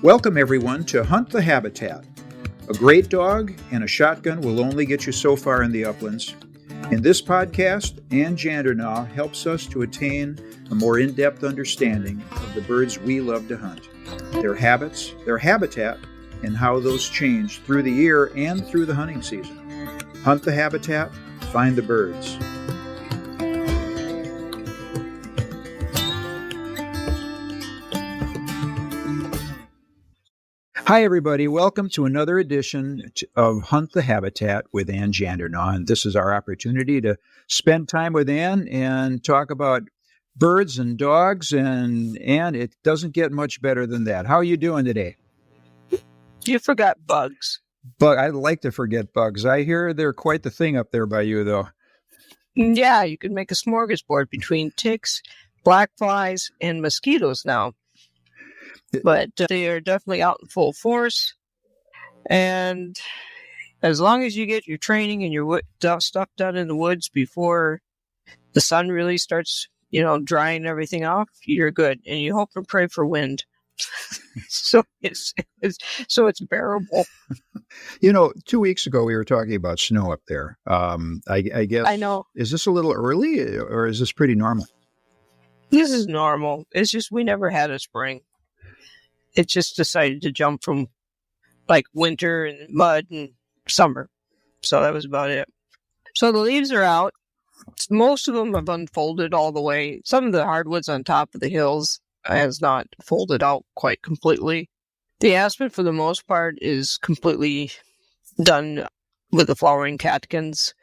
Welcome everyone to Hunt the Habitat. A great dog and a shotgun will only get you so far in the uplands. In this podcast, Ann Jandernaw helps us to attain a more in-depth understanding of the birds we love to hunt, their habits, their habitat, and how those change through the year and through the hunting season. Hunt the habitat, find the birds. Hi, everybody. Welcome to another edition of Hunt the Habitat with Ann Jandernaw. And this is our opportunity to spend time with Ann and talk about birds and dogs. And it doesn't get much better than that. How are you doing today? You forgot bugs. But I like to forget bugs. I hear they're quite the thing up there by you, though. Yeah, you can make a smorgasbord between ticks, black flies, and mosquitoes now. But they are definitely out in full force. And as long as you get your training and your stuff done in the woods before the sun really starts, drying everything off, you're good. And you hope and pray for wind. so it's bearable. 2 weeks ago we were talking about snow up there. I guess. I know. Is this a little early or is this pretty normal? This is normal. It's just we never had a spring. It just decided to jump from like winter and mud and summer. So that was about it. So the leaves are out. Most of them have unfolded all the way. Some of the hardwoods on top of the hills has not folded out quite completely. The aspen, for the most part, is completely done with the flowering catkins.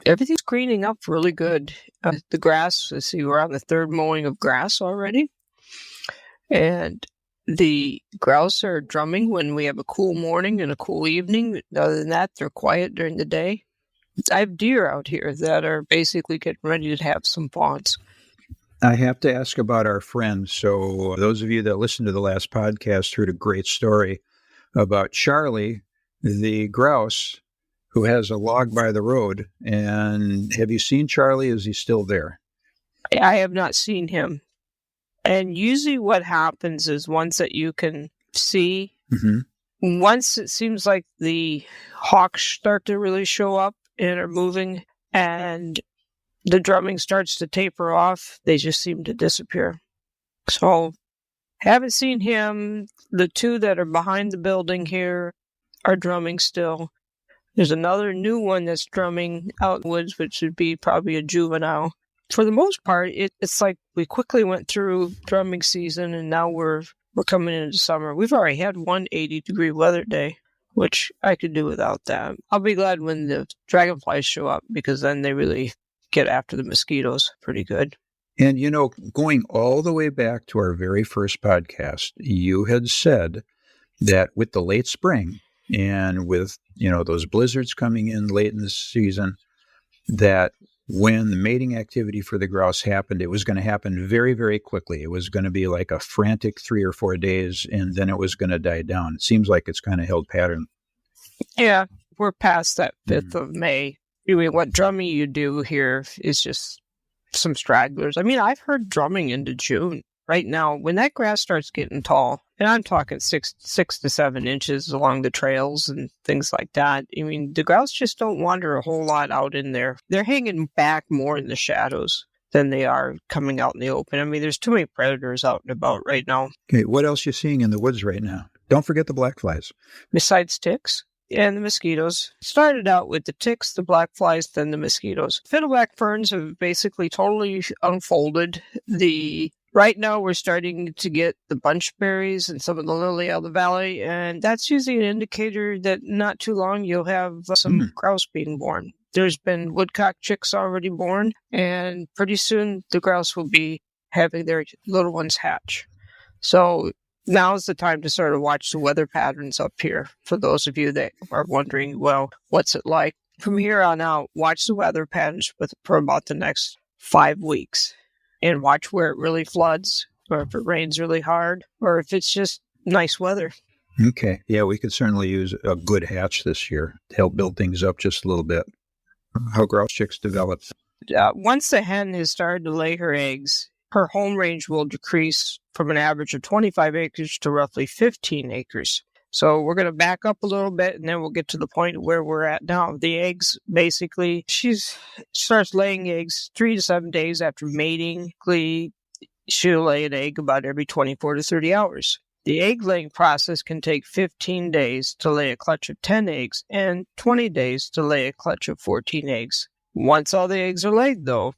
Everything's greening up really good. The grass, let's see, we're on the third mowing of grass already. And the grouse are drumming when we have a cool morning and a cool evening. Other than that, they're quiet during the day. I have deer out here that are basically getting ready to have some fawns. I have to ask about our friends. So those of you that listened to the last podcast heard a great story about Charlie, the grouse, who has a log by the road. And have you seen Charlie? Is he still there? I have not seen him. And usually what happens is once that you can see, once it seems like the hawks start to really show up and are moving and the drumming starts to taper off, they just seem to disappear. So haven't seen him. The two that are behind the building here are drumming still. There's another new one that's drumming out in the woods, which would be probably a juvenile. For the most part, it's like we quickly went through drumming season, and now we're coming into summer. We've already had one 80-degree weather day, which I could do without that. I'll be glad when the dragonflies show up, because then they really get after the mosquitoes pretty good. And, going all the way back to our very first podcast, you had said that with the late spring and with, those blizzards coming in late in the season, that when the mating activity for the grouse happened, it was going to happen very, very quickly. It was going to be like a frantic 3 or 4 days, and then it was going to die down. It seems like it's kind of held pattern. Yeah, we're past that 5th of May. Anyway, what drumming you do here is just some stragglers. I mean, I've heard drumming into June. Right now, when that grass starts getting tall, and I'm talking 6 to 7 inches along the trails and things like that, I mean, the grouse just don't wander a whole lot out in there. They're hanging back more in the shadows than they are coming out in the open. I mean, there's too many predators out and about right now. Okay, what else are you seeing in the woods right now? Don't forget the black flies. Besides ticks and the mosquitoes. Started out with the ticks, the black flies, then the mosquitoes. Fiddleback ferns have basically totally unfolded. Right now, we're starting to get the bunchberries and some of the lily out of the valley, and that's usually an indicator that not too long you'll have some grouse being born. There's been woodcock chicks already born, and pretty soon the grouse will be having their little ones hatch. So now's the time to sort of watch the weather patterns up here. For those of you that are wondering, well, what's it like? From here on out, watch the weather patterns for about the next 5 weeks. And watch where it really floods, or if it rains really hard, or if it's just nice weather. Okay. Yeah, we could certainly use a good hatch this year to help build things up just a little bit. How grouse chicks develop. Once the hen has started to lay her eggs, her home range will decrease from an average of 25 acres to roughly 15 acres. So we're going to back up a little bit, and then we'll get to the point where we're at now. The eggs, basically, she starts laying eggs 3 to 7 days after mating. She'll lay an egg about every 24 to 30 hours. The egg-laying process can take 15 days to lay a clutch of 10 eggs and 20 days to lay a clutch of 14 eggs. Once all the eggs are laid, though,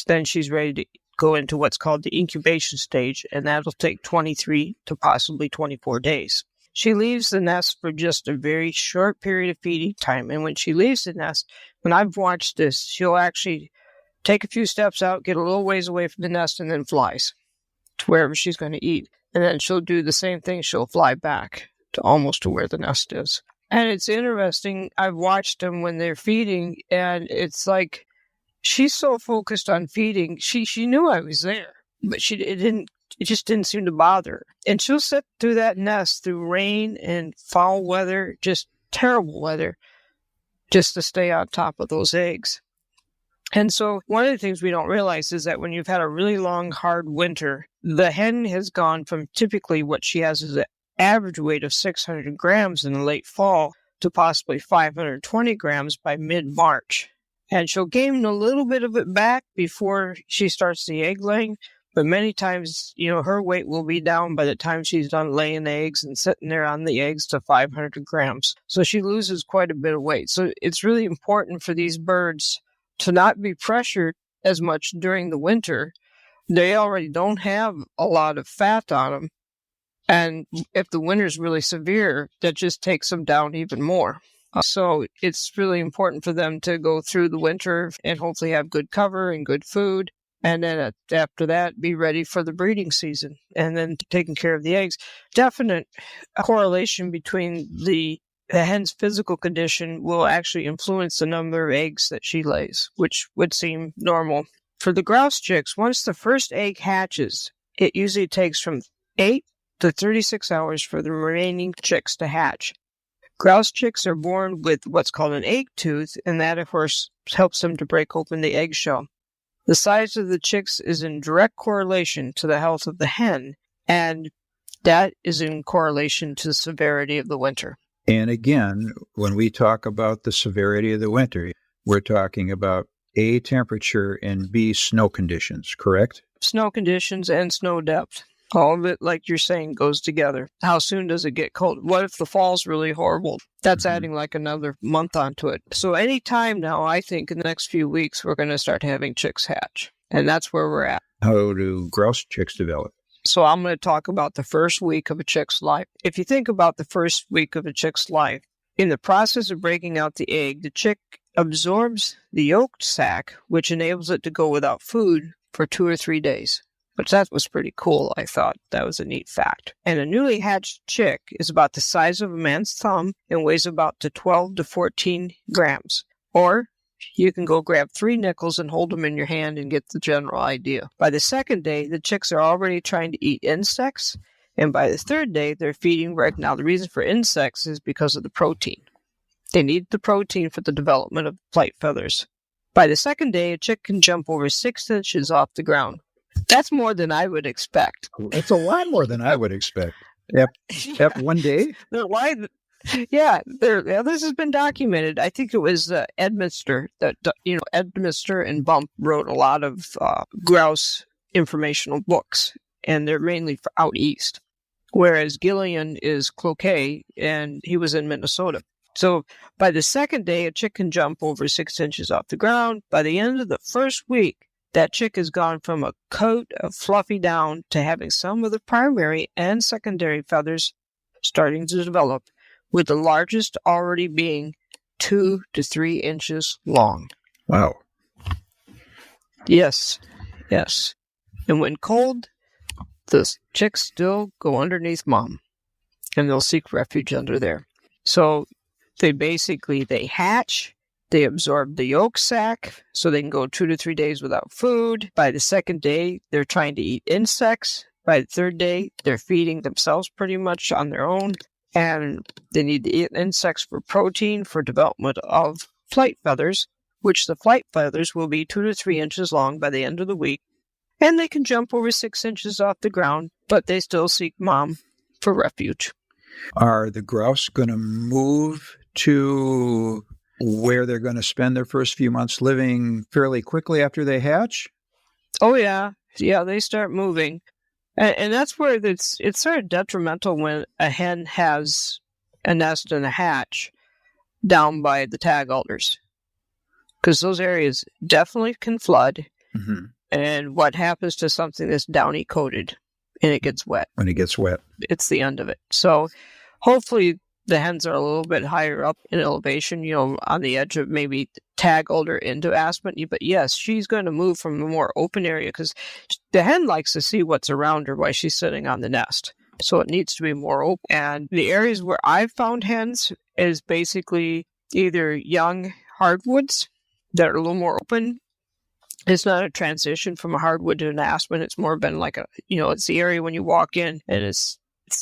then she's ready to go into what's called the incubation stage, and that'll take 23 to possibly 24 days. She leaves the nest for just a very short period of feeding time, and when she leaves the nest, when I've watched this, she'll actually take a few steps out, get a little ways away from the nest, and then flies to wherever she's going to eat. And then she'll do the same thing. She'll fly back to almost to where the nest is. And it's interesting. I've watched them when they're feeding, and it's like she's so focused on feeding. She knew I was there, but it just didn't seem to bother her. And she'll sit through that nest through rain and foul weather, just terrible weather, just to stay on top of those eggs. And so one of the things we don't realize is that when you've had a really long, hard winter, the hen has gone from typically what she has is an average weight of 600 grams in the late fall to possibly 520 grams by mid-March. And she'll gain a little bit of it back before she starts the egg laying, but many times, her weight will be down by the time she's done laying eggs and sitting there on the eggs to 500 grams. So she loses quite a bit of weight. So it's really important for these birds to not be pressured as much during the winter. They already don't have a lot of fat on them. And if the winter's really severe, that just takes them down even more. So it's really important for them to go through the winter and hopefully have good cover and good food. And then after that, be ready for the breeding season and then taking care of the eggs. Definite correlation between the hen's physical condition will actually influence the number of eggs that she lays, which would seem normal. For the grouse chicks, once the first egg hatches, it usually takes from 8 to 36 hours for the remaining chicks to hatch. Grouse chicks are born with what's called an egg tooth, and that, of course, helps them to break open the eggshell. The size of the chicks is in direct correlation to the health of the hen, and that is in correlation to the severity of the winter. And again, when we talk about the severity of the winter, we're talking about A, temperature, and B, snow conditions, correct? Snow conditions and snow depth. All of it, like you're saying, goes together. How soon does it get cold? What if the fall's really horrible? That's adding like another month onto it. So any time now, I think in the next few weeks, we're going to start having chicks hatch. And that's where we're at. How do grouse chicks develop? So I'm going to talk about the first week of a chick's life. If you think about the first week of a chick's life, in the process of breaking out the egg, the chick absorbs the yolk sac, which enables it to go without food for 2 or 3 days. Which that was pretty cool. I thought that was a neat fact. And a newly hatched chick is about the size of a man's thumb and weighs about 12 to 14 grams. Or you can go grab 3 nickels and hold them in your hand and get the general idea. By the second day, the chicks are already trying to eat insects. And by the third day, they're feeding right now. The reason for insects is because of the protein. They need the protein for the development of flight feathers. By the second day, a chick can jump over 6 inches off the ground. That's more than I would expect. That's a lot more than I would expect. Yep, one day? Yeah, this has been documented. I think it was Edminster that Edminster and Bump wrote a lot of grouse informational books, and they're mainly for out east. Whereas Gillian is Cloquet, and he was in Minnesota. So by the second day, a chick can jump over 6 inches off the ground. By the end of the first week, that chick has gone from a coat of fluffy down to having some of the primary and secondary feathers starting to develop, with the largest already being 2 to 3 inches long. Wow. Yes. And when cold, the chicks still go underneath mom, and they'll seek refuge under there. So they hatch. They absorb the yolk sac, so they can go 2 to 3 days without food. By the second day, they're trying to eat insects. By the third day, they're feeding themselves pretty much on their own. And they need to eat insects for protein for development of flight feathers, which the flight feathers will be 2 to 3 inches long by the end of the week. And they can jump over 6 inches off the ground, but they still seek mom for refuge. Are the grouse going to move to where they're going to spend their first few months living fairly quickly after they hatch? Oh, yeah. Yeah, they start moving. And that's where it's sort of detrimental when a hen has a nest and a hatch down by the tag alders, because those areas definitely can flood. Mm-hmm. And what happens to something that's downy coated and it gets wet? When it gets wet. It's the end of it. So hopefully the hens are a little bit higher up in elevation, on the edge of maybe tag alder into aspen. But yes, she's going to move from a more open area because the hen likes to see what's around her while she's sitting on the nest. So it needs to be more open. And the areas where I've found hens is basically either young hardwoods that are a little more open. It's not a transition from a hardwood to an aspen. It's more been like it's the area when you walk in, and it's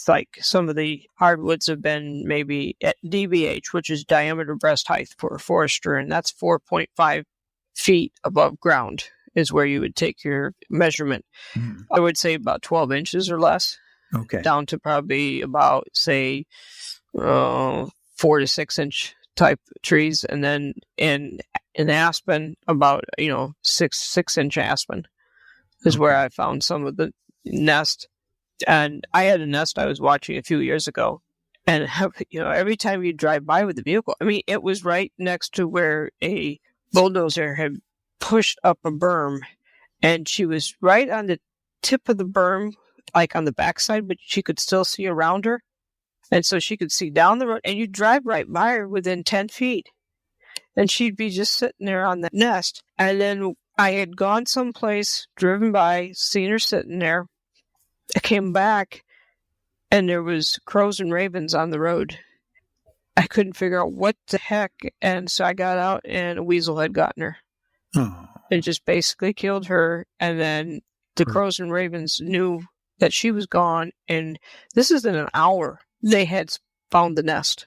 like some of the hardwoods have been maybe at DBH, which is diameter breast height for a forester, and that's 4.5 feet above ground is where you would take your measurement. Mm-hmm. I would say about 12 inches or less. Okay. Down to probably about, say, 4 to 6 inch type trees, and then in aspen, about 6 inch aspen is where I found some of the nest. And I had a nest I was watching a few years ago, and every time you drive by with the vehicle, it was right next to where a bulldozer had pushed up a berm, and she was right on the tip of the berm, like on the backside, but she could still see around her. And so she could see down the road, and you drive right by her within 10 feet. And she'd be just sitting there on the nest. And then I had gone someplace, driven by, seen her sitting there. I came back, and there was crows and ravens on the road. I couldn't figure out what the heck. And so I got out, and a weasel had gotten her. Oh. And just basically killed her. And then the crows and ravens knew that she was gone. And this is in an hour. They had found the nest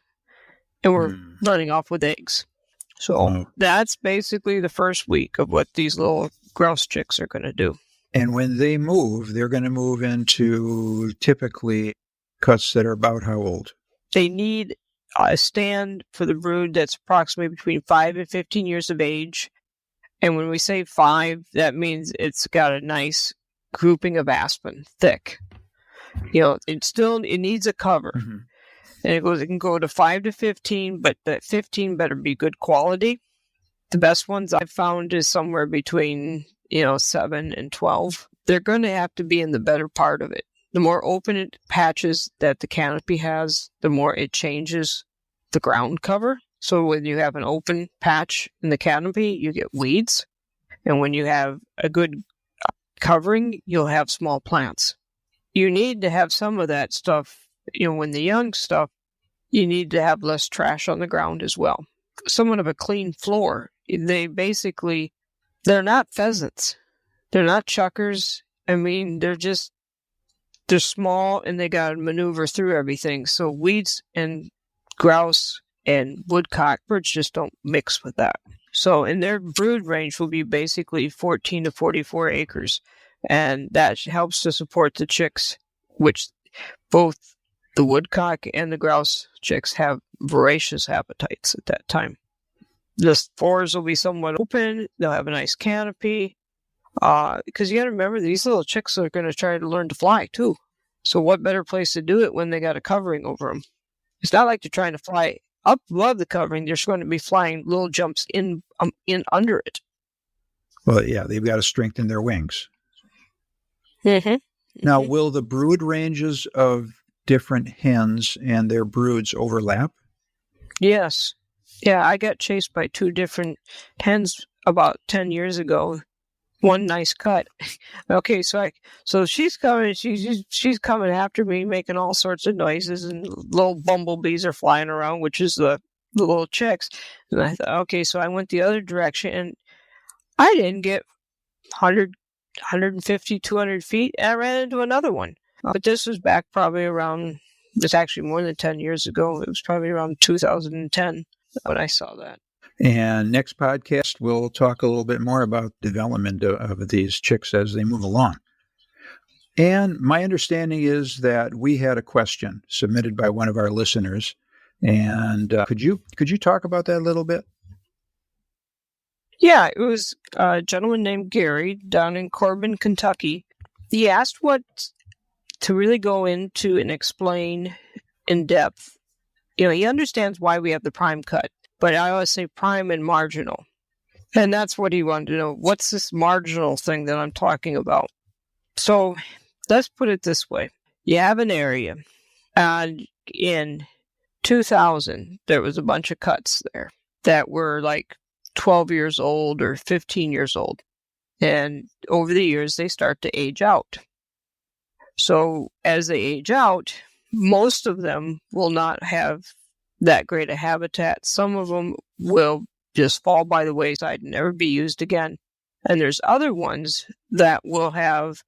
and were running off with eggs. So that's basically the first week of what these little grouse chicks are going to do. And when they move, they're going to move into typically cuts that are about how old? They need a stand for the brood that's approximately between 5 and 15 years of age. And when we say 5, that means it's got a nice grouping of aspen, thick. It needs a cover. Mm-hmm. And it can go to 5 to 15, but that 15 better be good quality. The best ones I've found is somewhere between, 7 and 12. They're going to have to be in the better part of it. The more open patches that the canopy has, the more it changes the ground cover. So when you have an open patch in the canopy, you get weeds. And when you have a good covering, you'll have small plants. You need to have some of that stuff, when the young stuff, you need to have less trash on the ground as well. Somewhat of a clean floor. They're not pheasants. They're not chuckers. They're small, and they got to maneuver through everything. So weeds and grouse and woodcock birds just don't mix with that. So, and their brood range will be basically 14 to 44 acres. And that helps to support the chicks, which both the woodcock and the grouse chicks have voracious appetites at that time. The spores will be somewhat open. They'll have a nice canopy. Because you got to remember, these little chicks are going to try to learn to fly too. So what better place to do it when they got a covering over them? It's not like they're trying to fly up above the covering. They're just going to be flying little jumps in under it. Well, yeah, they've got to strengthen their wings. Mm-hmm. Now, will the brood ranges of different hens and their broods overlap? Yes. Yeah, I got chased by 2 different hens about 10 years ago. One nice cut. Okay, so she's coming. She's coming after me, making all sorts of noises, and little bumblebees are flying around, which is the little chicks. And I thought, okay, so I went the other direction, and I didn't get 100, 150, 200 feet, and I ran into another one. But this was back probably around, it's actually more than 10 years ago. It was probably around 2010 when I saw that. And next podcast, we'll talk a little bit more about development of these chicks as they move along. And my understanding is that we had a question submitted by one of our listeners. And could you talk about that a little bit? Yeah, it was a gentleman named Gary down in Corbin, Kentucky. He asked what to really go into and explain in depth. He understands why we have the prime cut, but I always say prime and marginal. And that's what he wanted to know. What's this marginal thing that I'm talking about? So let's put it this way. You have an area, and in 2000, there was a bunch of cuts there that were like 12 years old or 15 years old. And over the years, they start to age out. So as they age out, most of them will not have that great a habitat. Some of them will just fall by the wayside and never be used again. And there's other ones that will have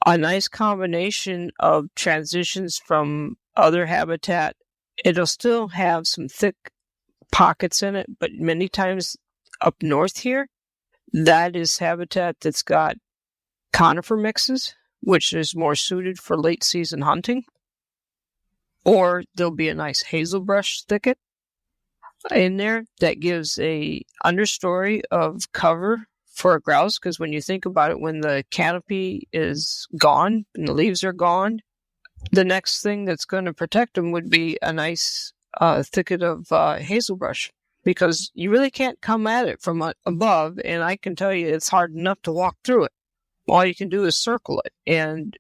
a nice combination of transitions from other habitat. It'll still have some thick pockets in it, but many times up north here, that is habitat that's got conifer mixes, which is more suited for late season hunting. Or there'll be a nice hazelbrush thicket in there that gives a understory of cover for a grouse, because when you think about it, when the canopy is gone and the leaves are gone, the next thing that's going to protect them would be a nice thicket of hazelbrush, because you really can't come at it from above, and I can tell you it's hard enough to walk through it. All you can do is circle it, and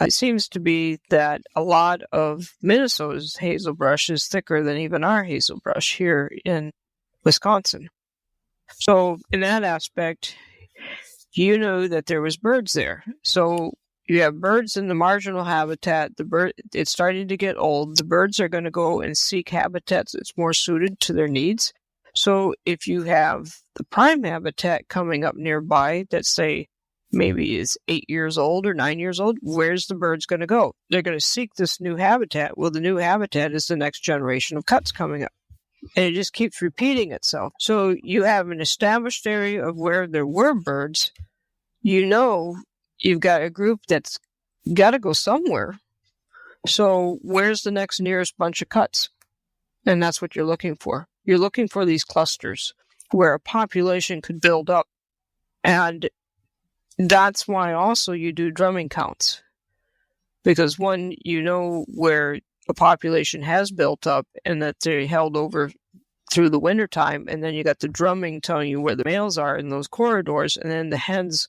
it seems to be that a lot of Minnesota's hazelbrush is thicker than even our hazelbrush here in Wisconsin. So in that aspect, you know that there was birds there. So you have birds in the marginal habitat. It's starting to get old. The birds are going to go and seek habitats that's more suited to their needs. So if you have the prime habitat coming up nearby that, say, maybe is 8 years old or 9 years old, where's the birds going to go? They're going to seek this new habitat. Well, the new habitat is the next generation of cuts coming up. And it just keeps repeating itself. So you have an established area of where there were birds. You've got a group that's got to go somewhere. So where's the next nearest bunch of cuts? And that's what you're looking for. You're looking for these clusters where a population could build up. And that's why also you do drumming counts. Because one, where a population has built up and that they're held over through the wintertime, and then you got the drumming telling you where the males are in those corridors, and then the hens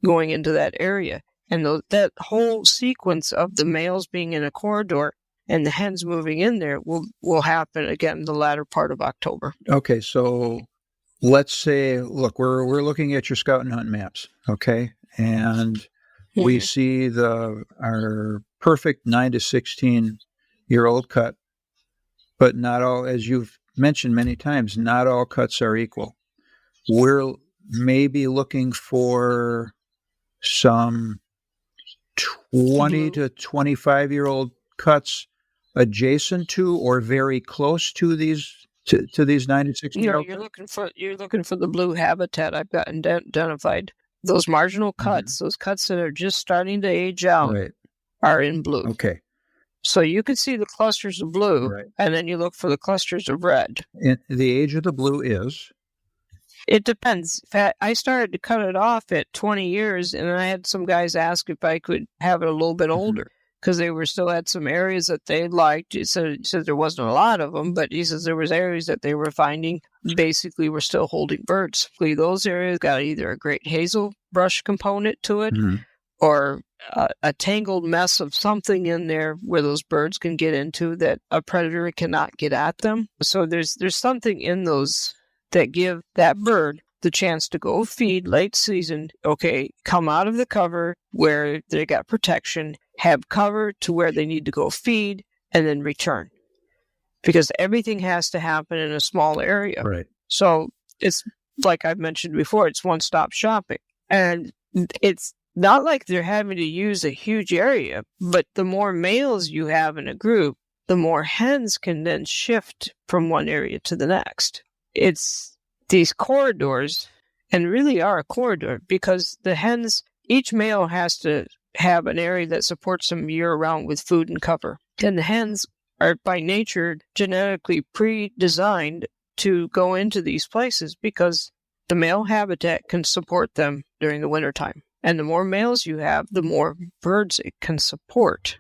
going into that area. And that whole sequence of the males being in a corridor and the hens moving in there will happen again the latter part of October. Okay, so let's say, look, we're looking at your scout and hunt maps, okay? And we see our perfect 9 to 16-year-old cut, but not all, as you've mentioned many times, not all cuts are equal. We're maybe looking for some 20 to 25-year-old cuts adjacent to or very close to these to these 9 to 16-year-old. You're looking for the blue habitat I've got identified. Those marginal cuts, those cuts that are just starting to age out, are in blue. Okay. So you can see the clusters of blue, and then you look for the clusters of red. And the age of the blue is? It depends. I started to cut it off at 20 years, and I had some guys ask if I could have it a little bit older, because they still had some areas that they liked. He said there wasn't a lot of them, but he says there was areas that they were finding basically were still holding birds. Those areas got either a great hazel brush component to it, or a tangled mess of something in there where those birds can get into that a predator cannot get at them. So there's something in those that give that bird the chance to go feed late season. Okay, come out of the cover where they got protection, have cover to where they need to go feed, and then return. Because everything has to happen in a small area. Right. So it's like I've mentioned before, it's one-stop shopping. And it's not like they're having to use a huge area, but the more males you have in a group, the more hens can then shift from one area to the next. it's these corridors, and really are a corridor, because the hens, each male has to have an area that supports them year-round with food and cover. And the hens are by nature genetically pre-designed to go into these places because the male habitat can support them during the wintertime. And the more males you have, the more birds it can support,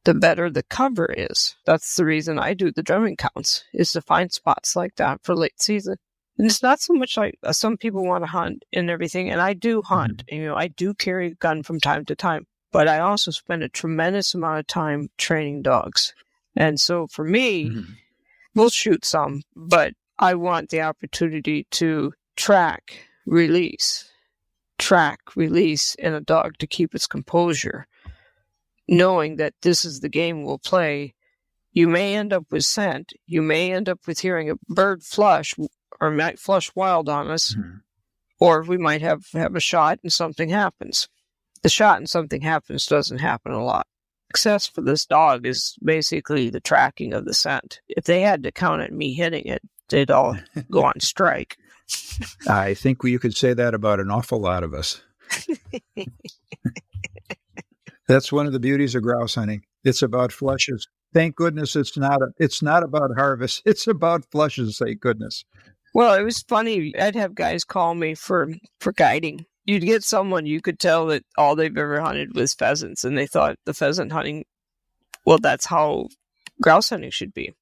the better the cover is. That's the reason I do the drumming counts, is to find spots like that for late season. And it's not so much like some people want to hunt and everything, and I do hunt. Mm-hmm. I do carry a gun from time to time, but I also spend a tremendous amount of time training dogs. And so for me, we'll shoot some, but I want the opportunity to track, release in a dog to keep its composure, knowing that this is the game we'll play. You may end up with scent. You may end up with hearing a bird flush, or might flush wild on us, or we might have a shot and something happens. The shot and something happens doesn't happen a lot. Success for this dog is basically the tracking of the scent. If they had to count on me hitting it, they'd all go on strike. I think you could say that about an awful lot of us. That's one of the beauties of grouse hunting. It's about flushes. Thank goodness it's not about harvest. It's about flushes, thank goodness. Well, it was funny. I'd have guys call me for guiding. You'd get someone, you could tell that all they've ever hunted was pheasants, and they thought the pheasant hunting, well, that's how grouse hunting should be.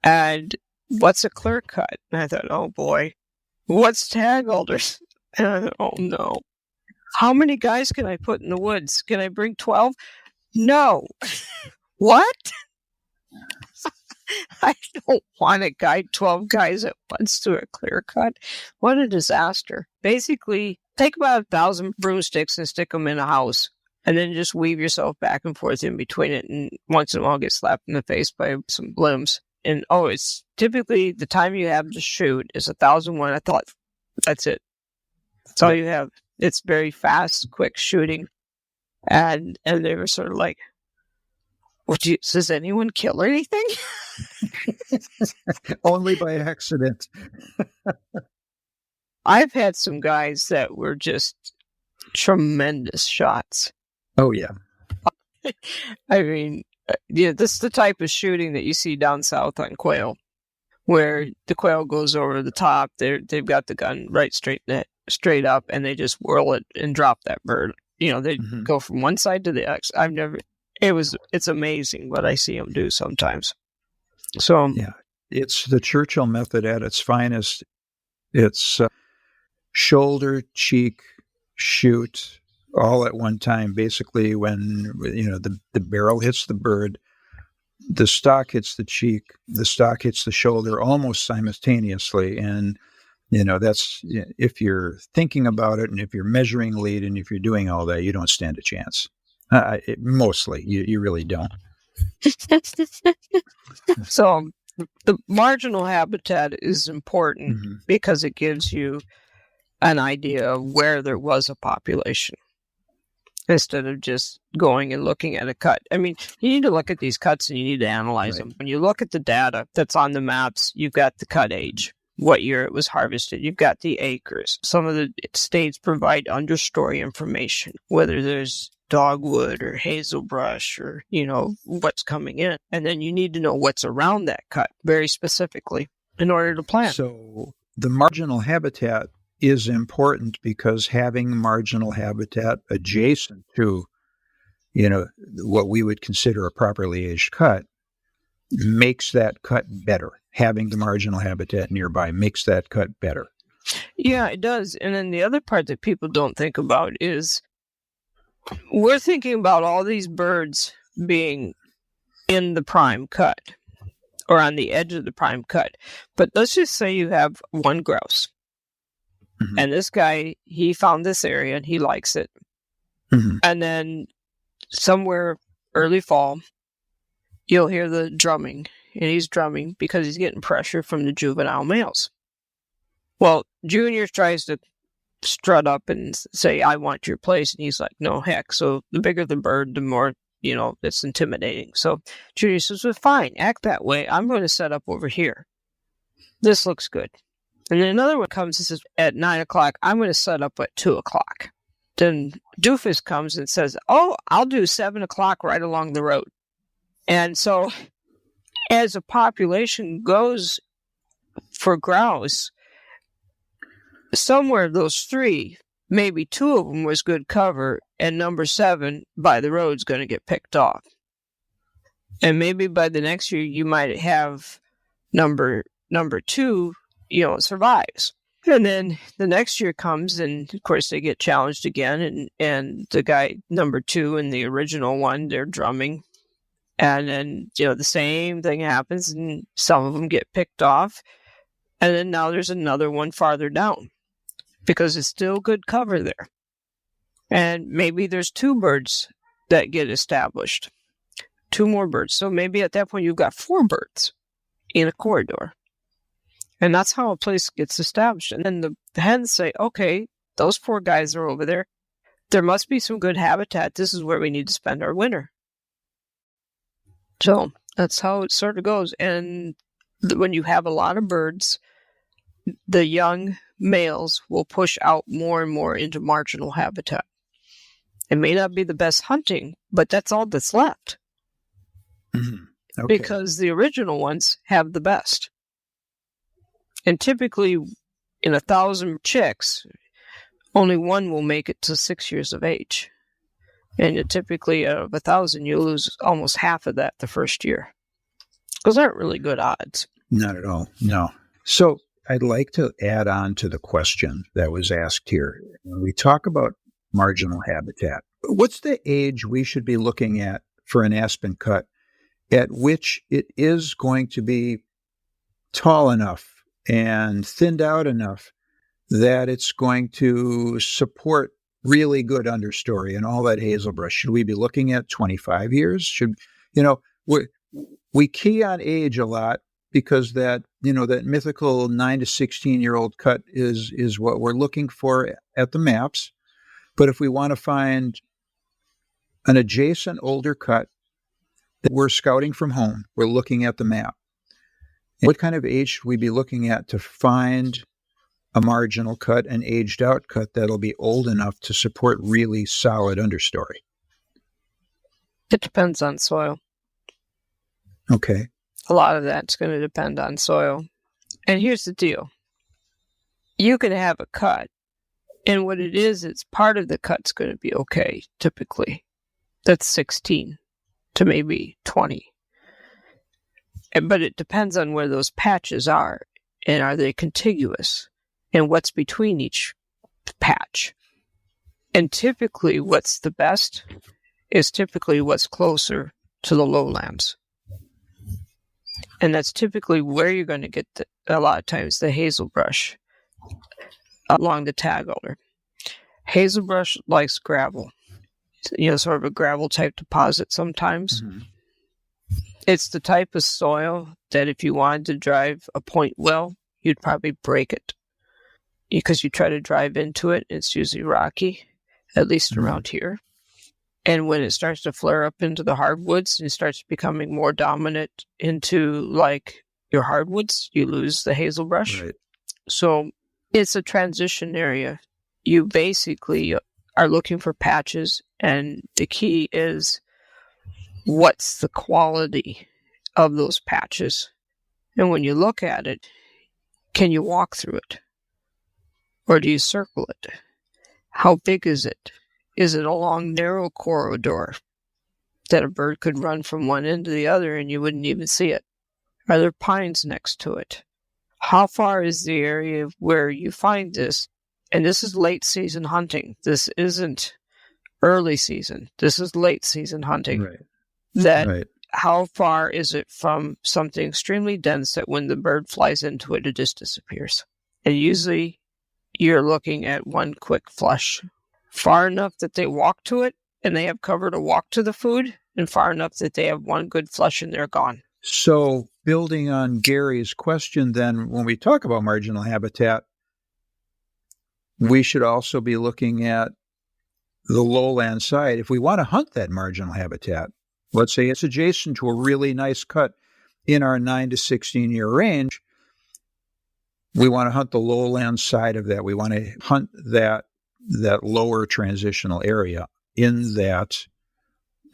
And what's a clear cut? And I thought, oh boy. What's tag alders? And I thought, oh no. How many guys can I put in the woods? Can I bring 12? No. What? I don't want to guide 12 guys at once to a clear cut. What a disaster. Basically, take about 1,000 broomsticks and stick them in a house, and then just weave yourself back and forth in between it, and once in a while get slapped in the face by some limbs. And it's typically the time you have to shoot is 1,001. I thought, that's it. That's all you have. It's very fast, quick shooting. And they were sort of like, does anyone kill anything? Only by accident. I've had some guys that were just tremendous shots. Oh, yeah. I mean, this is the type of shooting that you see down south on quail, where the quail goes over the top. They've got the gun right straight up, and they just whirl it and drop that bird. They go from one side to the next. It's amazing what I see them do sometimes. So yeah, it's the Churchill method at its finest. It's shoulder, cheek, shoot, all at one time. Basically, when the barrel hits the bird, the stock hits the cheek, the stock hits the shoulder, almost simultaneously. And that's, if you're thinking about it, and if you're measuring lead, and if you're doing all that, you don't stand a chance. Mostly, you really don't. So the marginal habitat is important because it gives you an idea of where there was a population, instead of just going and looking at a cut. I mean, you need to look at these cuts and you need to analyze them. When you look at the data that's on the maps, you've got the cut age, what year it was harvested. You've got the acres. Some of the states provide understory information, whether there's dogwood or hazelbrush or, what's coming in. And then you need to know what's around that cut very specifically in order to plan. So the marginal habitat is important because having marginal habitat adjacent to, what we would consider a properly aged cut makes that cut better. Having the marginal habitat nearby makes that cut better. Yeah, it does. And then the other part that people don't think about is we're thinking about all these birds being in the prime cut or on the edge of the prime cut. But let's just say you have one grouse. And this guy, he found this area and he likes it. And then somewhere early fall, you'll hear the drumming. And he's drumming because he's getting pressure from the juvenile males. Well, Junior tries to strut up and say, I want your place. And he's like, no, heck. So the bigger the bird, the more, it's intimidating. So Junior says, well, fine, act that way. I'm going to set up over here. this looks good. And then another one comes and says, at 9 o'clock, I'm going to set up at 2 o'clock. Then Doofus comes and says, oh, I'll do 7 o'clock right along the road. And so as a population goes for grouse, somewhere those three, maybe two of them was good cover, and number 7 by the road is going to get picked off. And maybe by the next year, you might have number 2, survives. And then the next year comes, and of course they get challenged again, and the guy number 2 in the original one, they're drumming. And then, the same thing happens, and some of them get picked off. And then now there's another one farther down because it's still good cover there. And maybe there's 2 birds that get established, 2 more birds. So maybe at that point you've got 4 birds in a corridor. And that's how a place gets established. And then the hens say, okay, those 4 guys are over there. There must be some good habitat. This is where we need to spend our winter. So that's how it sort of goes. And when you have a lot of birds, the young males will push out more and more into marginal habitat. It may not be the best hunting, but that's all that's left. Mm-hmm. Okay. Because the original ones have the best. And typically, in 1,000 chicks, only 1 will make it to 6 years of age. And typically, out of 1,000, you lose almost half of that the first year. Those aren't really good odds. Not at all, no. So I'd like to add on to the question that was asked here. When we talk about marginal habitat, what's the age we should be looking at for an aspen cut at which it is going to be tall enough and thinned out enough that it's going to support really good understory and all that hazelbrush? Should we be looking at 25 years? We key on age a lot because that mythical 9 to 16-year-old cut is what we're looking for at the maps. But if we want to find an adjacent older cut that we're scouting from home, we're looking at the map. What kind of age should we be looking at to find a marginal cut, an aged out cut that'll be old enough to support really solid understory? It depends on soil. Okay. A lot of that's going to depend on soil. And here's the deal. You can have a cut, and what it is, it's part of the cut's going to be okay, typically. That's 16 to maybe 20. But it depends on where those patches are, and are they contiguous, and what's between each patch. And typically what's the best is typically what's closer to the lowlands. And that's typically where you're going to get, a lot of times, the hazelbrush along the tag alder. Hazelbrush likes gravel, sort of a gravel type deposit sometimes. Mm-hmm. It's the type of soil that if you wanted to drive a point well, you'd probably break it because you try to drive into it. It's usually rocky, at least around here. And when it starts to flare up into the hardwoods and it starts becoming more dominant into like your hardwoods, you lose the hazelbrush. Right. So it's a transition area. You basically are looking for patches, and the key is what's the quality of those patches. And when you look at it, can you walk through it? Or do you circle it? How big is it? Is it a long, narrow corridor that a bird could run from one end to the other and you wouldn't even see it? Are there pines next to it? How far is the area where you find this? And this is late season hunting. This isn't early season. This is late season hunting. Right. How far is it from something extremely dense that when the bird flies into it, it just disappears? And usually you're looking at one quick flush. Far enough that they walk to it and they have cover to walk to the food, and far enough that they have one good flush and they're gone. So building on Gary's question, then, when we talk about marginal habitat, we should also be looking at the lowland side. If we want to hunt that marginal habitat, let's say it's adjacent to a really nice cut in our 9 to 16 year range, We want to hunt the lowland side of that. We want to hunt that lower transitional area in that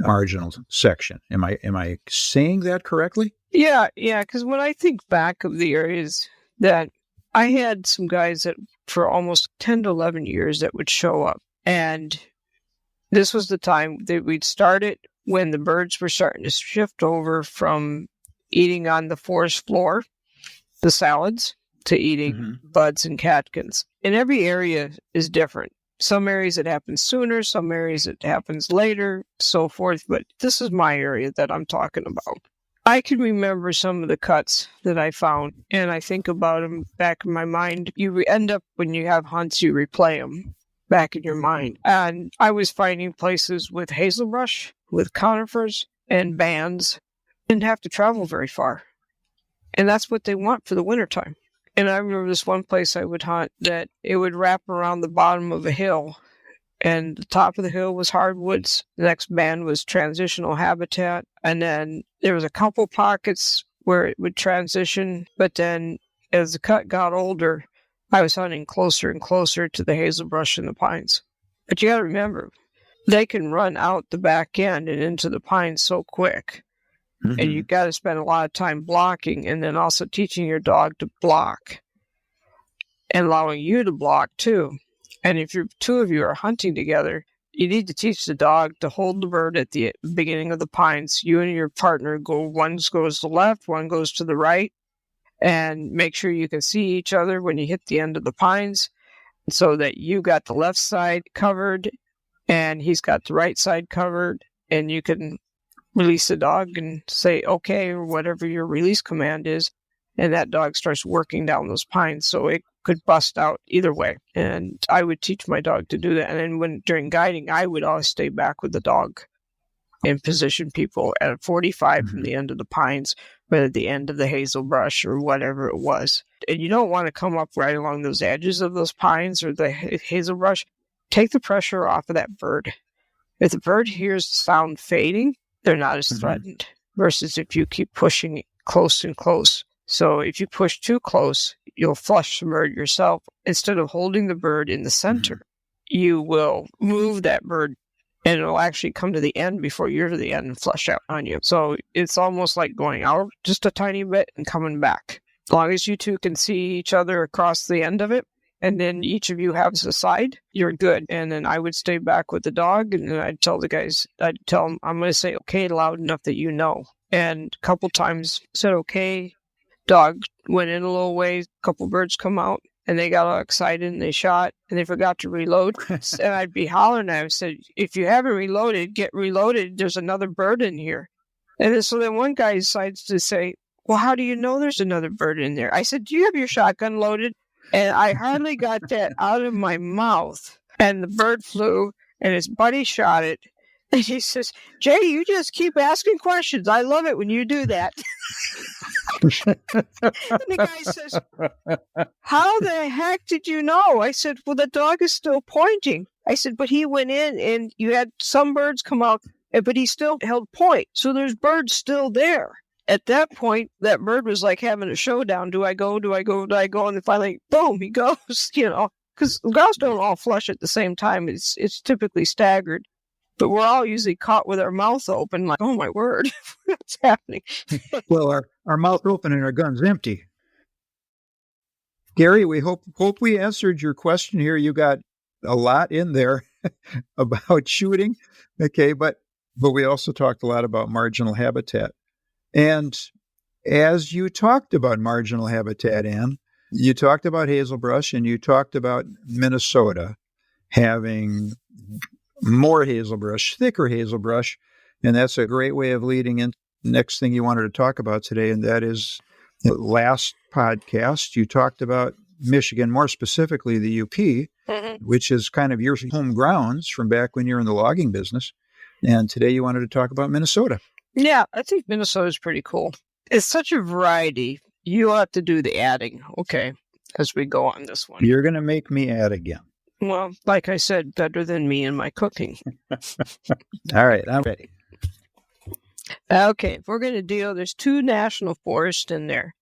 marginal section. Am I saying that correctly? Yeah, because when I think back of the areas that I had some guys that for almost 10 to 11 years that would show up, and this was the time that we'd start it when the birds were starting to shift over from eating on the forest floor, the salads, to eating buds and catkins. And every area is different. Some areas it happens sooner, some areas it happens later, so forth. But this is my area that I'm talking about. I can remember some of the cuts that I found, and I think about them back in my mind. You end up, when you have hunts, you replay them back in your mind. And I was finding places with hazelbrush, with conifers, and bands, didn't have to travel very far. And that's what they want for the wintertime. And I remember this one place I would hunt that it would wrap around the bottom of a hill, and the top of the hill was hardwoods. The next band was transitional habitat. And then there was a couple pockets where it would transition. But then as the cut got older, I was hunting closer and closer to the hazelbrush and the pines. But you got to remember, they can run out the back end and into the pines so quick. And you got to spend a lot of time blocking, and then also teaching your dog to block and allowing you to block too. And if two of you are hunting together, you need to teach the dog to hold the bird at the beginning of the pines. You and your partner one goes to the left, one goes to the right, and make sure you can see each other when you hit the end of the pines, so that you got the left side covered and he's got the right side covered, and you can release the dog and say, okay, or whatever your release command is. And that dog starts working down those pines. So it could bust out either way. And I would teach my dog to do that. And then during guiding, I would always stay back with the dog and position people at a 45 from the end of the pines, or at the end of the hazel brush, or whatever it was. And you don't want to come up right along those edges of those pines or the hazel brush. Take the pressure off of that bird. If the bird hears the sound fading, they're not as threatened, versus if you keep pushing close and close. So if you push too close, you'll flush the bird yourself. Instead of holding the bird in the center, you will move that bird, and it'll actually come to the end before you're to the end and flush out on you. So it's almost like going out just a tiny bit and coming back. As long as you two can see each other across the end of it, and then each of you has a side, you're good. And then I would stay back with the dog, and then I'd tell the guys, I'd tell them, I'm going to say okay loud enough that you know. And a couple times said okay, dog went in a little ways, a couple birds come out, and they got all excited, and they shot, and they forgot to reload. And I'd be hollering at them, said, if you haven't reloaded, get reloaded. There's another bird in here. And then, so then one guy decides to say, well, how do you know there's another bird in there? I said, do you have your shotgun loaded? And I hardly got that out of my mouth. And the bird flew, and his buddy shot it. And he says, Jay, you just keep asking questions. I love it when you do that. And the guy says, how the heck did you know? I said, well, the dog is still pointing. I said, but he went in, and you had some birds come out, but he still held point. So there's birds still there. At that point, that bird was like having a showdown. Do I go? Do I go? Do I go? And then finally, boom, he goes, because grouse don't all flush at the same time. It's typically staggered, but we're all usually caught with our mouth open, like, oh my word, what's happening? Well, our mouth open and our guns empty. Gary, we hope we answered your question here. You got a lot in there about shooting. Okay, but we also talked a lot about marginal habitat. And as you talked about marginal habitat, Ann, you talked about hazelbrush, and you talked about Minnesota having more hazelbrush, thicker hazelbrush, and that's a great way of leading in the next thing you wanted to talk about today, and that is the last podcast you talked about Michigan, more specifically the UP, which is kind of your home grounds from back when you were in the logging business, and today you wanted to talk about Minnesota. Yeah, I think Minnesota is pretty cool. It's such a variety. You'll have to do the adding, okay, as we go on this one. You're going to make me add again. Well, like I said, better than me in my cooking. All right, I'm ready. Okay, if we're going to deal, there's 2 national forests in there.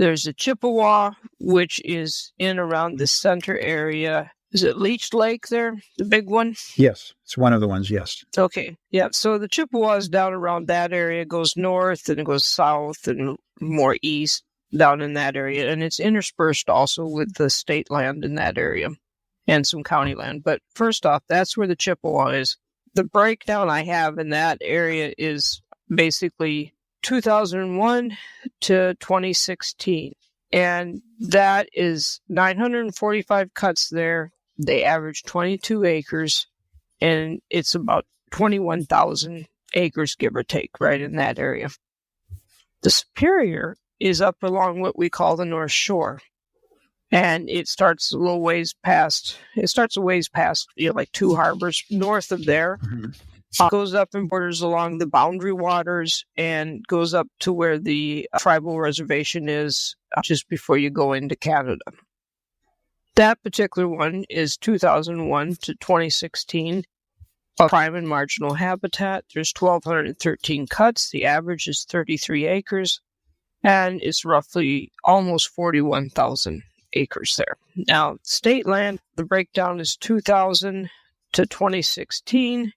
There's a Chippewa, which is in around the center area. Is it Leech Lake there, the big one? Yes, it's one of the ones, yes. Okay, yeah. So the Chippewa is down around that area, goes north and it goes south and more east down in that area. And it's interspersed also with the state land in that area and some county land. But first off, that's where the Chippewa is. The breakdown I have in that area is basically 2001 to 2016. And that is 945 cuts there. They average 22 acres, and it's about 21,000 acres, give or take, right in that area. The Superior is up along what we call the North Shore. And it starts a ways past, like 2 harbors north of there. Goes up and borders along the boundary waters and goes up to where the tribal reservation is just before you go into Canada. That particular one is 2001 to 2016. Prime and marginal habitat. There's 1,213 cuts. The average is 33 acres. And it's roughly almost 41,000 acres there. Now, state land, the breakdown is 2000 to 2016.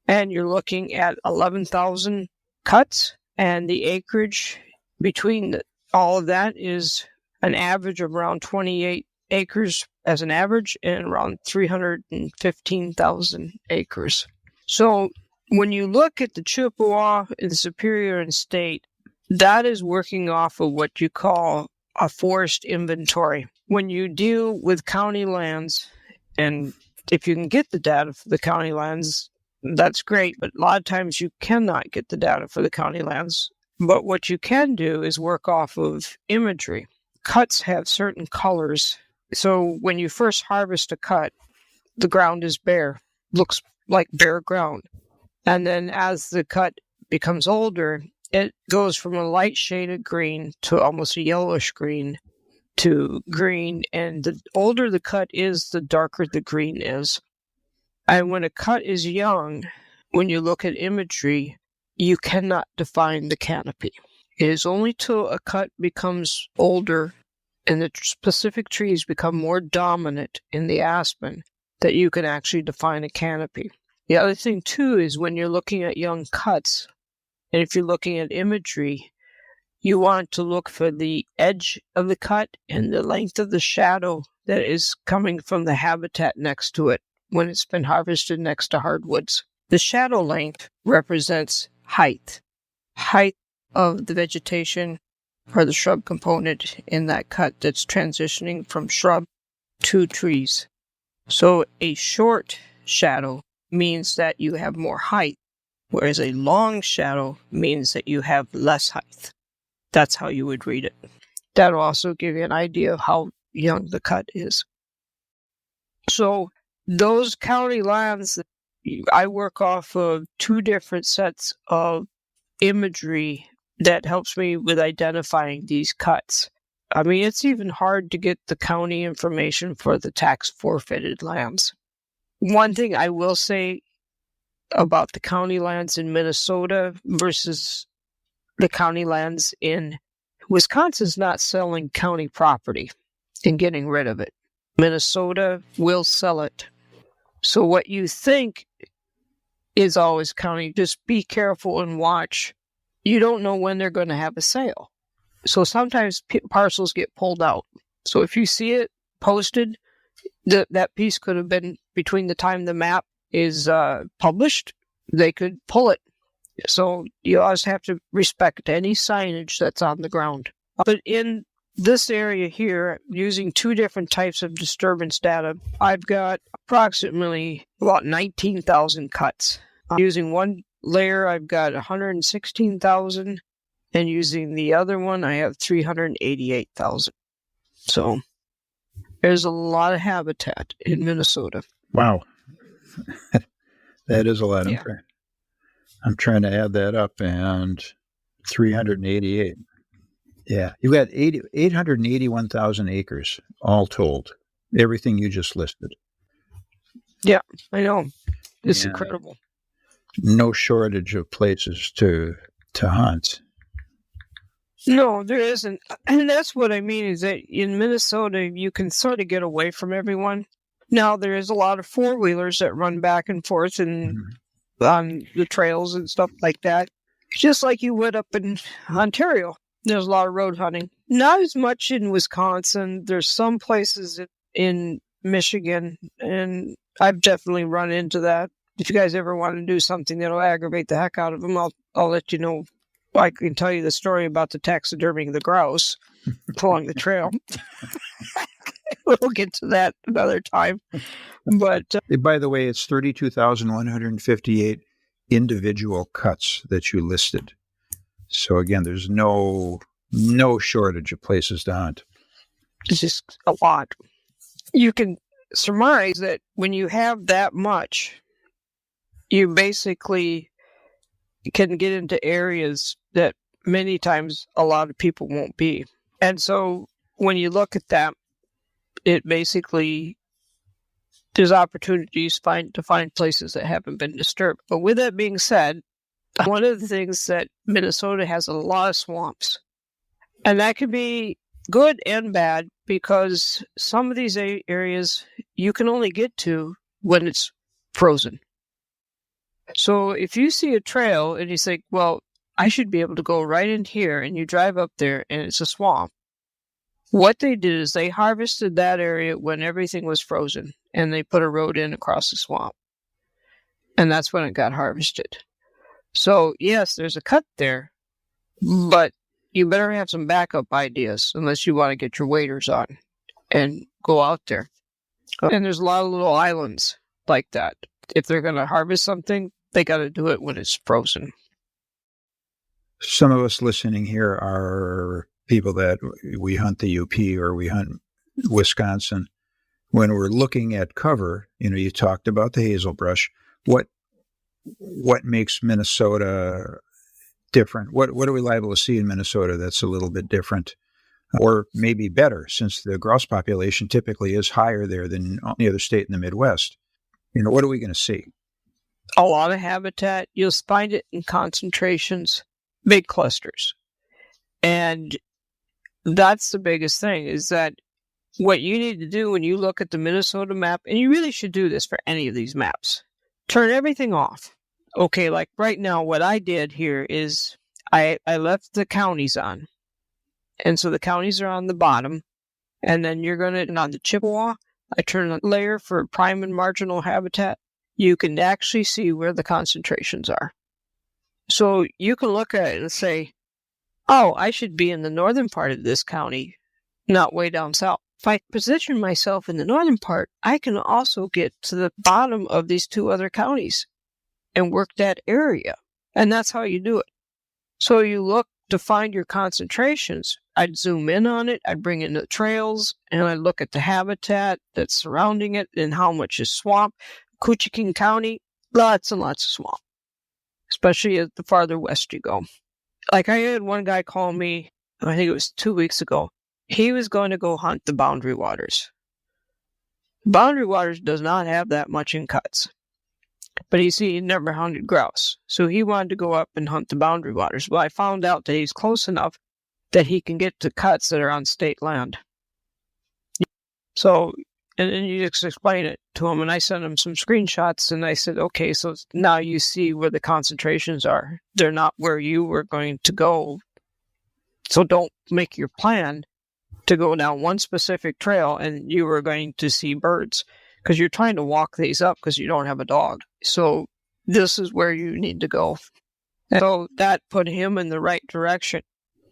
And you're looking at 11,000 cuts. And the acreage between all of that is an average of around 28 acres as an average and around 315,000 acres. So when you look at the Chippewa in the Superior and State, that is working off of what you call a forest inventory. When you deal with county lands, and if you can get the data for the county lands, that's great, but a lot of times you cannot get the data for the county lands. But what you can do is work off of imagery. Cuts have certain colors. So when you first harvest a cut, the ground is bare, looks like bare ground. And then as the cut becomes older, it goes from a light shaded green to almost a yellowish green to green. And the older the cut is, the darker the green is. And when a cut is young, when you look at imagery, you cannot define the canopy. It is only till a cut becomes older and the specific trees become more dominant in the aspen that you can actually define a canopy. The other thing, too, is when you're looking at young cuts, and if you're looking at imagery, you want to look for the edge of the cut and the length of the shadow that is coming from the habitat next to it when it's been harvested next to hardwoods. The shadow length represents height of the vegetation or the shrub component in that cut that's transitioning from shrub to trees. So a short shadow means that you have more height, whereas a long shadow means that you have less height. That's how you would read it. That'll also give you an idea of how young the cut is. So those county lands, I work off of 2 different sets of imagery that helps me with identifying these cuts. I mean, it's even hard to get the county information for the tax forfeited lands. One thing I will say about the county lands in Minnesota versus the county lands in Wisconsin's not selling county property and getting rid of it. Minnesota will sell it. So what you think is always county, just be careful and watch. You don't know when they're going to have a sale. So sometimes parcels get pulled out. So if you see it posted, that piece could have been between the time the map is published, they could pull it. So you always have to respect any signage that's on the ground. But in this area here, using 2 different types of disturbance data, I've got approximately about 19,000 cuts. Using one layer, I've got 116,000, and using the other one, I have 388,000. So there's a lot of habitat in Minnesota. Wow. That is a lot. Yeah. I'm trying to add that up, and 388. Yeah, you've got 881,000 acres all told. Everything you just listed. Yeah, I know. It's incredible. No shortage of places to hunt. No, there isn't. And that's what I mean is that in Minnesota, you can sort of get away from everyone. Now, there is a lot of four-wheelers that run back and forth and on the trails and stuff like that, just like you would up in Ontario. There's a lot of road hunting. Not as much in Wisconsin. There's some places in Michigan, and I've definitely run into that. If you guys ever want to do something that'll aggravate the heck out of them, I'll let you know. I can tell you the story about the taxidermying the grouse along the trail. We'll get to that another time. But by the way, it's 32,158 individual cuts that you listed. So again, there's no shortage of places to hunt. It's just a lot. You can surmise that when you have that much, you basically can get into areas that many times a lot of people won't be. And so when you look at that, it basically, there's opportunities to find places that haven't been disturbed. But with that being said, one of the things that Minnesota has a lot of swamps. And that can be good and bad because some of these areas you can only get to when it's frozen. So if you see a trail and you think, well, I should be able to go right in here, and you drive up there and it's a swamp. What they did is they harvested that area when everything was frozen, and they put a road in across the swamp. And that's when it got harvested. So yes, there's a cut there, but you better have some backup ideas unless you want to get your waders on and go out there. And there's a lot of little islands like that. If they're going to harvest something, they got to do it when it's frozen. Some of us listening here are people that we hunt the UP or we hunt Wisconsin. When we're looking at cover, you talked about the hazelbrush. What makes Minnesota different? What are we liable to see in Minnesota that's a little bit different? Or maybe better, since the grouse population typically is higher there than any other state in the Midwest. What are we going to see? A lot of habitat. You'll find it in concentrations, big clusters. And that's the biggest thing, is that what you need to do when you look at the Minnesota map, and you really should do this for any of these maps, turn everything off. Okay, like right now, what I did here is I left the counties on. And so the counties are on the bottom. And then you're going to, on the Chippewa, I turn a layer for prime and marginal habitat. You can actually see where the concentrations are. So you can look at it and say, oh, I should be in the northern part of this county, not way down south. If I position myself in the northern part, I can also get to the bottom of these two other counties and work that area. And that's how you do it. So you look to find your concentrations. I'd zoom in on it. I'd bring in the trails, and I'd look at the habitat that's surrounding it and how much is swamp. Couchiking County, lots and lots of swamp, especially as the farther west you go. Like I had one guy call me, I think it was 2 weeks ago. He was going to go hunt the Boundary Waters. Boundary Waters does not have that much in cuts. But he never hunted grouse. So he wanted to go up and hunt the Boundary Waters. Well, I found out that he's close enough that he can get to cuts that are on state land. So, and then you just explain it to him. And I sent him some screenshots, and I said, okay, so now you see where the concentrations are. They're not where you were going to go. So don't make your plan to go down one specific trail and you were going to see birds, because you're trying to walk these up because you don't have a dog. So this is where you need to go. And so that put him in the right direction.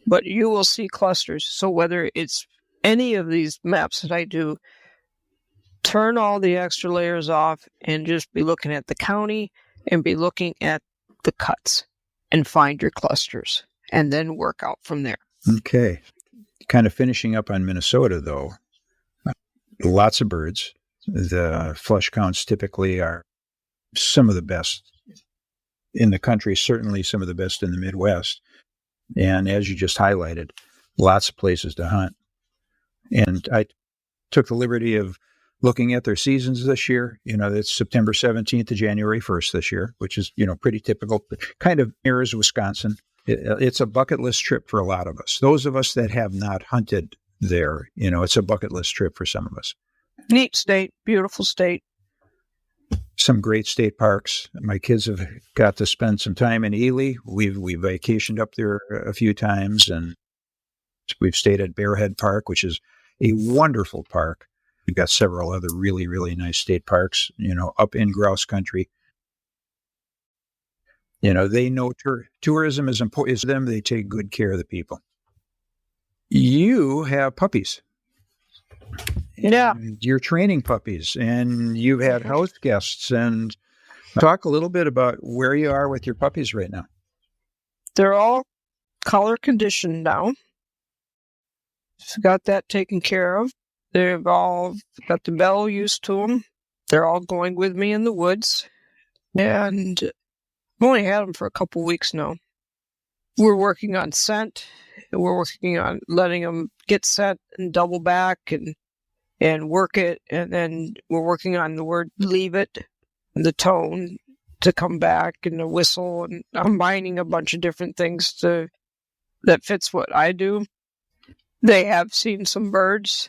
But you will see clusters. So whether it's any of these maps that I do, turn all the extra layers off and just be looking at the county and be looking at the cuts and find your clusters and then work out from there. Okay. Kind of finishing up on Minnesota, though. Lots of birds. The flush counts typically are some of the best in the country, certainly some of the best in the Midwest. And as you just highlighted, lots of places to hunt. And I took the liberty of looking at their seasons this year. It's September 17th to January 1st this year, which is, pretty typical. Kind of mirrors Wisconsin. It's a bucket list trip for a lot of us. Those of us that have not hunted there, it's a bucket list trip for some of us. Neat state, beautiful state. Some great state parks. My kids have got to spend some time in Ely. We vacationed up there a few times, and we've stayed at Bearhead Park, which is a wonderful park. We've got several other really, really nice state parks, up in grouse country. They know tourism is important to them. They take good care of the people. You have puppies. Yeah. You're training puppies, and you've had house guests. And talk a little bit about where you are with your puppies right now. They're all collar conditioned now. Got that taken care of. They've all got the bell used to them. They're all going with me in the woods. And I've only had them for a couple weeks now. We're working on scent. We're working on letting them get scent and double back and work it. And then we're working on the word leave it, the tone to come back, and the whistle. And I'm combining a bunch of different things that fits what I do. They have seen some birds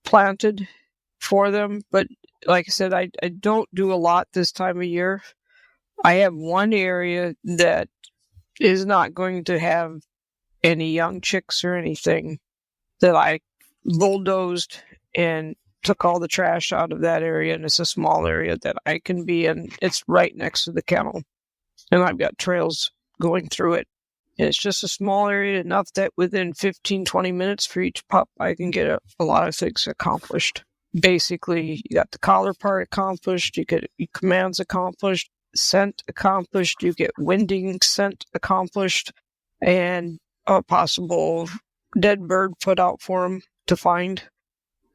planted for them, but like I said, I don't do a lot this time of year. I have one area that is not going to have any young chicks or anything that I bulldozed and took all the trash out of that area, and it's a small area that I can be in. It's right next to the kennel, and I've got trails going through it. And it's just a small area enough that within 15, 20 minutes for each pup, I can get a lot of things accomplished. Basically, you got the collar part accomplished, you get your commands accomplished, scent accomplished, you get winding scent accomplished, and a possible dead bird put out for them to find.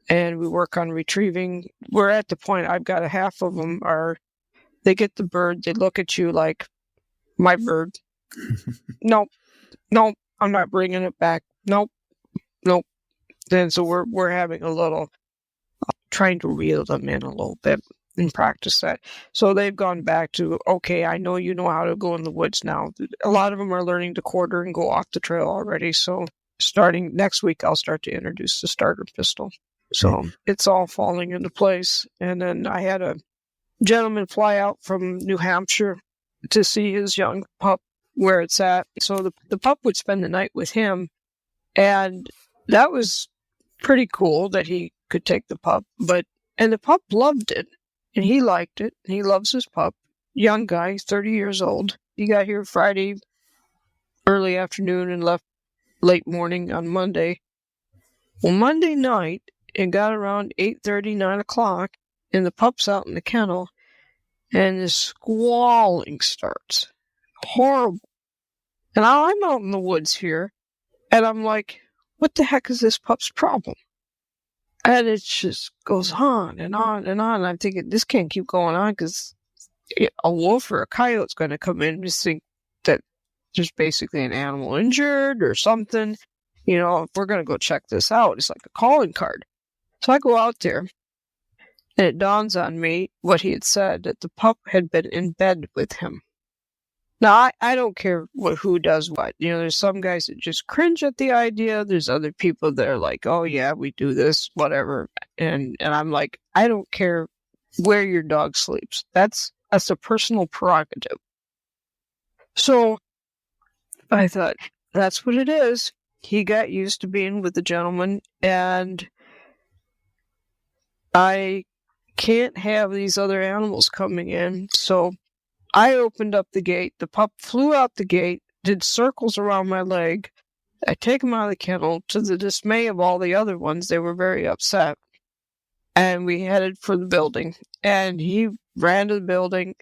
And we work on retrieving. We're at the point, I've got a half of them they get the bird, they look at you like, my bird. Nope, I'm not bringing it back. Nope. Then so we're having a little, trying to reel them in a little bit and practice that. So they've gone back to, okay, I know you know how to go in the woods now. A lot of them are learning to quarter and go off the trail already. So starting next week, I'll start to introduce the starter pistol. So it's all falling into place. And then I had a gentleman fly out from New Hampshire to see his young pup where it's at. So the pup would spend the night with him. And that was pretty cool that he could take the pup. And the pup loved it. And he liked it. He loves his pup. Young guy, he's 30 years old. He got here Friday early afternoon and left late morning on Monday. Well, Monday night, it got around 8:30, 9 o'clock, and the pup's out in the kennel, and the squalling starts. Horrible. And I'm out in the woods here, and I'm like, what the heck is this pup's problem? And it just goes on and on and on. I'm thinking, this can't keep going on because a wolf or a coyote's going to come in and just think that there's basically an animal injured or something. If we're going to go check this out, it's like a calling card. So I go out there, and it dawns on me what he had said, that the pup had been in bed with him. Now, I don't care who does what. There's some guys that just cringe at the idea. There's other people that are like, oh, yeah, we do this, whatever. And I'm like, I don't care where your dog sleeps. That's a personal prerogative. So I thought, that's what it is. He got used to being with the gentleman, and I can't have these other animals coming in. So I opened up the gate. The pup flew out the gate, did circles around my leg. I take him out of the kennel. To the dismay of all the other ones, they were very upset. And we headed for the building. And he ran to the building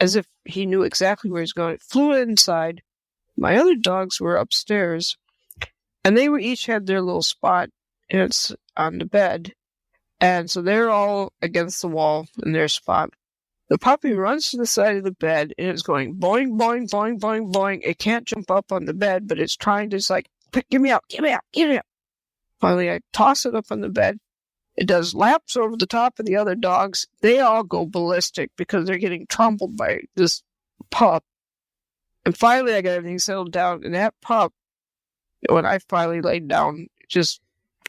as if he knew exactly where he was going. Flew inside. My other dogs were upstairs. And they each had their little spot on the bed. And so they're all against the wall in their spot. The puppy runs to the side of the bed, and it's going boing, boing, boing, boing, boing. It can't jump up on the bed, but it's trying to, get me out, get me out, get me out. Finally, I toss it up on the bed. It does laps over the top of the other dogs. They all go ballistic because they're getting trampled by this pup. And finally, I got everything settled down. And that pup, when I finally laid down, just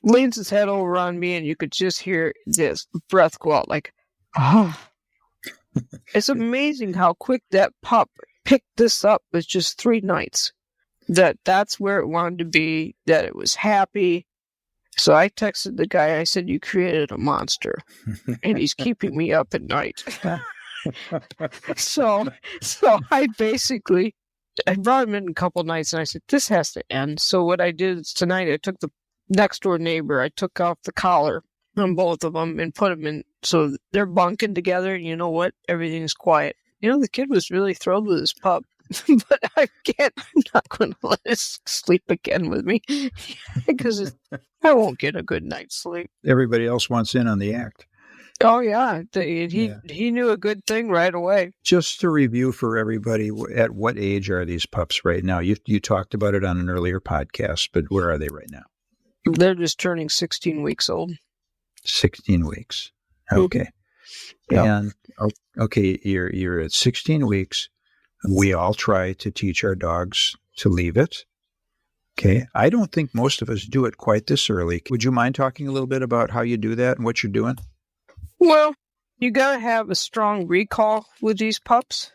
leans his head over on me, and you could just hear this breath go out like, ah. It's amazing how quick that pup picked this up with just 3 nights. That's where it wanted to be, that it was happy. So I texted the guy, I said, you created a monster, and he's keeping me up at night. So I brought him in a couple nights, and I said, this has to end. So what I did is tonight, I took the next door neighbor, I took off the collar on both of them and put them in, so they're bunking together, and you know what? Everything's quiet. The kid was really thrilled with his pup. But I'm not going to let it sleep again with me because I won't get a good night's sleep. Everybody else wants in on the act. Oh, yeah. He knew a good thing right away. Just to review for everybody, at what age are these pups right now? You talked about it on an earlier podcast, but where are they right now? They're just turning 16 weeks old. 16 weeks. Okay. Mm-hmm. Yep. And, okay, you're at 16 weeks. We all try to teach our dogs to leave it. Okay. I don't think most of us do it quite this early. Would you mind talking a little bit about how you do that and what you're doing? Well, you got to have a strong recall with these pups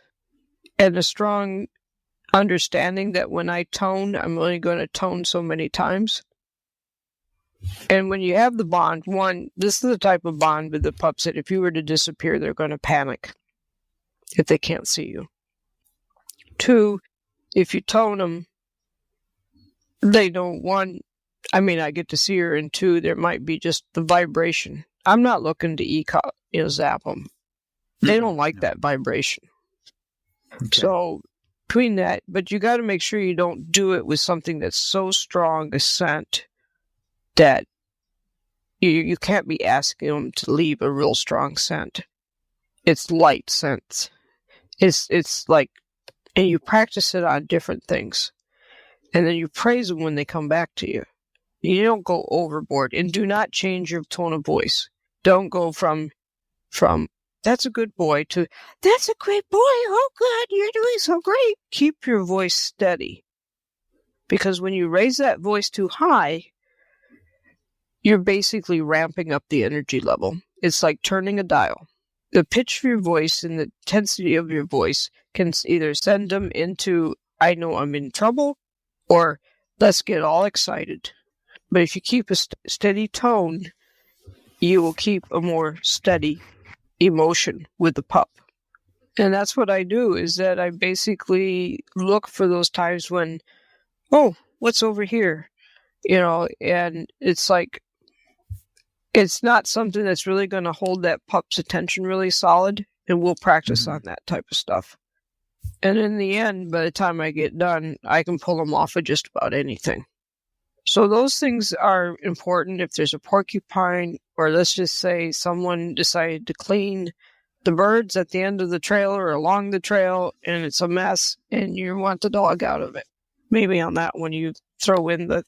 and a strong understanding that when I tone, I'm only going to tone so many times. And when you have the bond, one, this is the type of bond with the pups that if you were to disappear, they're going to panic if they can't see you. 2, if you tone them, they don't want, I get to see her, and 2, there might be just the vibration. I'm not looking to zap them. They don't like that vibration. Okay. So between that, but you got to make sure you don't do it with something that's so strong a scent that you can't be asking them to leave a real strong scent. It's light scents. It's like, and you practice it on different things. And then you praise them when they come back to you. You don't go overboard, and do not change your tone of voice. Don't go from that's a good boy to that's a great boy. Oh, good, you're doing so great. Keep your voice steady. Because when you raise that voice too high, you're basically ramping up the energy level. It's like turning a dial. The pitch of your voice and the intensity of your voice can either send them into, I know I'm in trouble, or let's get all excited. But if you keep a steady tone, you will keep a more steady emotion with the pup. And that's what I do, is that I basically look for those times when, oh, what's over here? And it's like, it's not something that's really going to hold that pup's attention really solid, and we'll practice on that type of stuff. And in the end, by the time I get done, I can pull them off of just about anything. So those things are important. If there's a porcupine, or let's just say someone decided to clean the birds at the end of the trail or along the trail, and it's a mess, and you want the dog out of it. Maybe on that one, you throw in the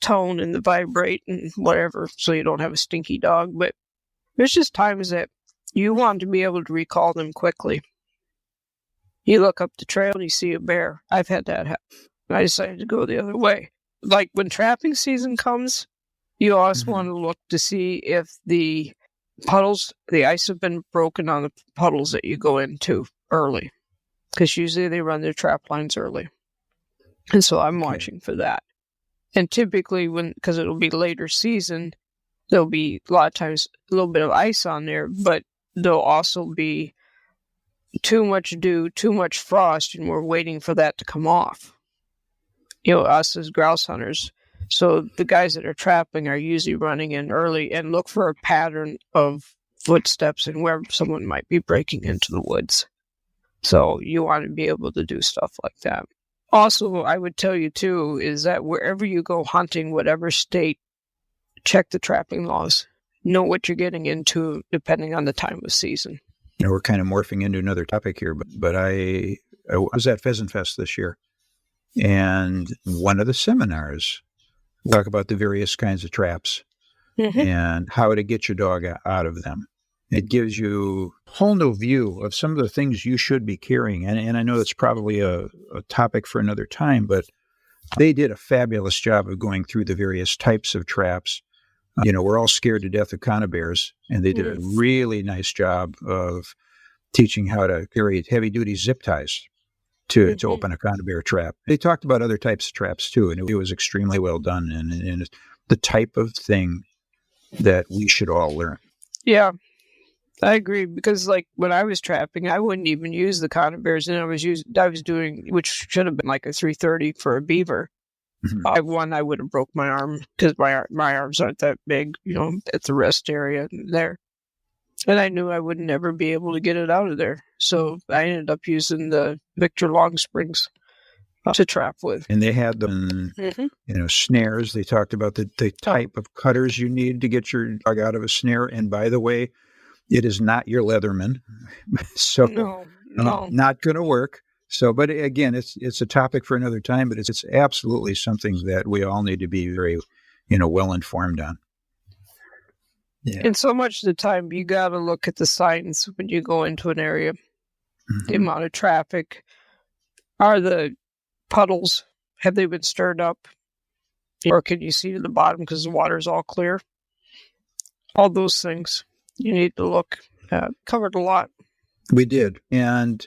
tone and the vibrate and whatever, so you don't have a stinky dog. But there's just times that you want to be able to recall them quickly. You look up the trail and you see a bear. I've had that happen. I decided to go the other way. Like when trapping season comes, you always want to look to see if the puddles, the ice have been broken on the puddles that you go into early, because usually they run their trap lines early. And so I'm watching for that. And typically because it'll be later season, there'll be a lot of times a little bit of ice on there, but there'll also be too much dew, too much frost, and we're waiting for that to come off. Us as grouse hunters. So the guys that are trapping are usually running in early and look for a pattern of footsteps and where someone might be breaking into the woods. So you want to be able to do stuff like that. Also, I would tell you too, is that wherever you go hunting, whatever state, check the trapping laws. Know what you're getting into depending on the time of season. We're kind of morphing into another topic here, but I was at Pheasant Fest this year, and one of the seminars talk about the various kinds of traps and how to get your dog out of them. It gives you a whole new view of some of the things you should be carrying. And I know it's probably a topic for another time, but they did a fabulous job of going through the various types of traps. We're all scared to death of conibears, and they did a really nice job of teaching how to carry heavy-duty zip ties to open a conibear trap. They talked about other types of traps, too, and it was extremely well done, and it's the type of thing that we should all learn. Yeah, I agree, because like when I was trapping, I wouldn't even use the conibears, and I was doing, which should have been like a 330 for a beaver. I would have broke my arm because my arms aren't that big, at the rest area there. And I knew I would never be able to get it out of there. So I ended up using the Victor Long Springs to trap with. And they had them, snares. They talked about the type of cutters you need to get your dog out of a snare. And by the way, it is not your Leatherman. So no. Not going to work. So, but again, it's a topic for another time, but it's absolutely something that we all need to be very, well informed on. Yeah. And so much of the time, you got to look at the signs when you go into an area. The amount of traffic. Are the puddles, have they been stirred up? Or can you see to the bottom because the water's all clear? All those things you need to look at. Covered a lot. We did. And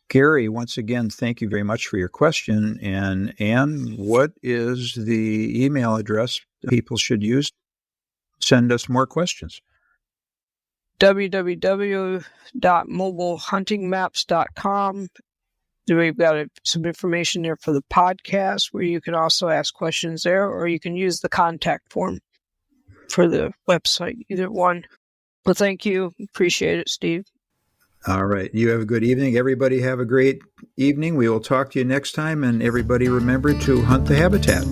Gary, once again, thank you very much for your question. And Anne, what is the email address people should use? Send us more questions. www.mobilehuntingmaps.com. We've got some information there for the podcast where you can also ask questions there, or you can use the contact form for the website, either one. Well, thank you. Appreciate it, Steve. All right. You have a good evening. Everybody have a great evening. We will talk to you next time. And everybody remember to hunt the habitat.